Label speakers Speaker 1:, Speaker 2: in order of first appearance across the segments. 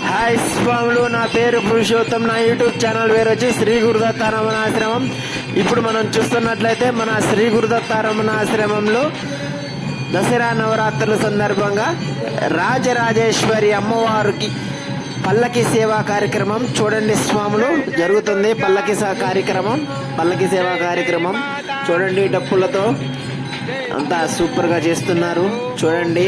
Speaker 1: Hi స్వాములు, నా పేరు పురుషోత్తం. నా యూట్యూబ్ ఛానల్ పేరు వచ్చి శ్రీ గురుదత్త రమణాశ్రమం. ఇప్పుడు మనం చూస్తున్నట్లయితే మన శ్రీ గురుదత్త రమణాశ్రమంలో దసరా నవరాత్రుల సందర్భంగా రాజరాజేశ్వరి అమ్మవారికి పల్లకి సేవా కార్యక్రమం చూడండి స్వాములు జరుగుతుంది. పల్లకి సేవా కార్యక్రమం చూడండి. డప్పులతో అంతా సూపర్గా చేస్తున్నారు చూడండి.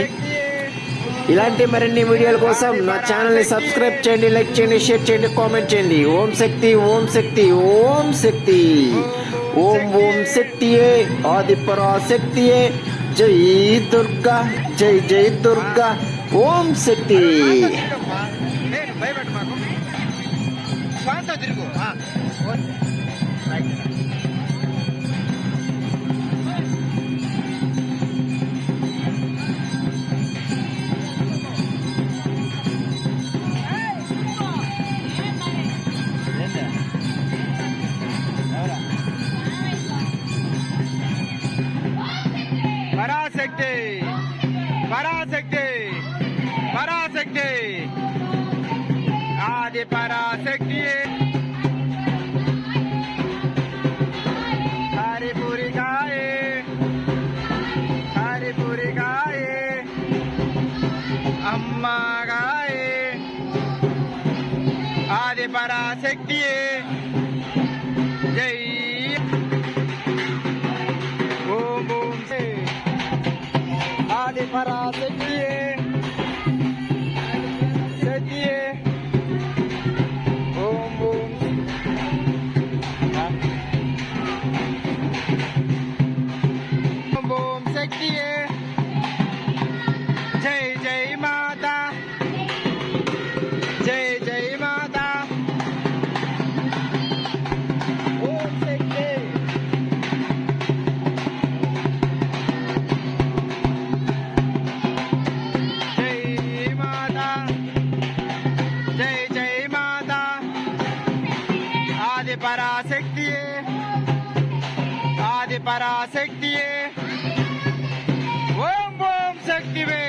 Speaker 1: ఇలాంటి మరిన్ని వీడియోల కోసం నా ఛానల్ని సబ్స్క్రైబ్ చేయండి, లైక్ చేయండి, షేర్ చేయండి, కామెంట్ చేయండి. ఓం శక్తి, ఓం శక్తి, ఓం శక్తి, ఓం ఓం శక్తియే, ఆదిపరాశక్తియే, జై దుర్గా, జై జై దుర్గా, ఓం శక్తి.
Speaker 2: పరాశక్తి, పరాశక్తి, పరాశక్తి, ఆది పరాశక్తి, హరిపురికాయే, హరిపురికాయే, అమ్మగాయే, ఆది పరాశక్తియే, జై ఓం ఓం శ్రీ ఆది పరాశక్తియే, శక్తియే, ఓం ఓం ఓం శక్తియే, జై జై మాతా, జై జై మాతా, ఓం శక్తి, జై మాతా, జై జై మాతా, ఆది పరాశక్తియే, ఆది పరాశక్తియే, ఓం ఓం శక్తివే,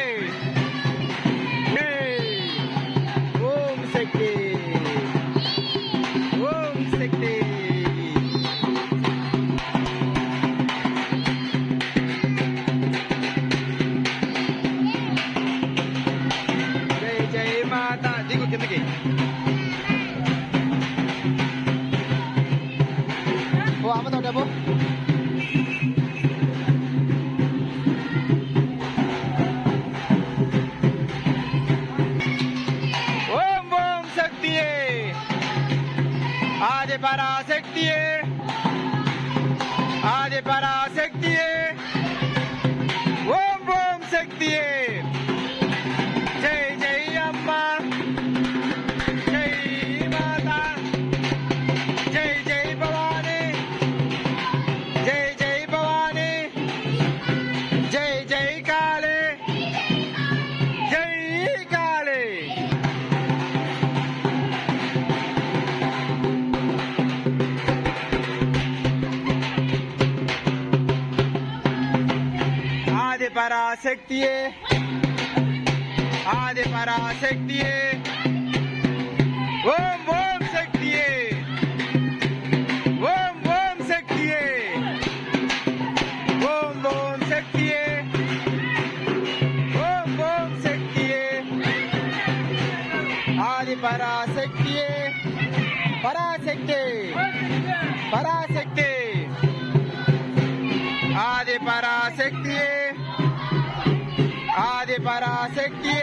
Speaker 2: ఓం శక్తి, ఓం శక్తి. జై జై మాతా, దిగు కిందకి. ఓ అమ్మతో డబ్బు. ఓం ఓం శక్తియే, ఆది పరాశక్తియే, ఆది పరాశక్తియే, ఓం ఓం శక్తియే, జై జై అమ్మ, జై మాతా, జై జై భవానీ, జై జై భవానీ, జై జై కాళీ, జై కాళీ. ఆది పరాశక్తియే, ఆది పరాశక్తియే, ఓం ఓం శక్తియే, ఓం ఓం శక్తియే, ఓం ఓం శక్తియే, ఓం ఓం శక్తియే, ఆది పరాశక్తియే, పరాశక్తి, పరాశక్తి, ఆది పరాశక్తియే, ఆది పరాశక్తియే,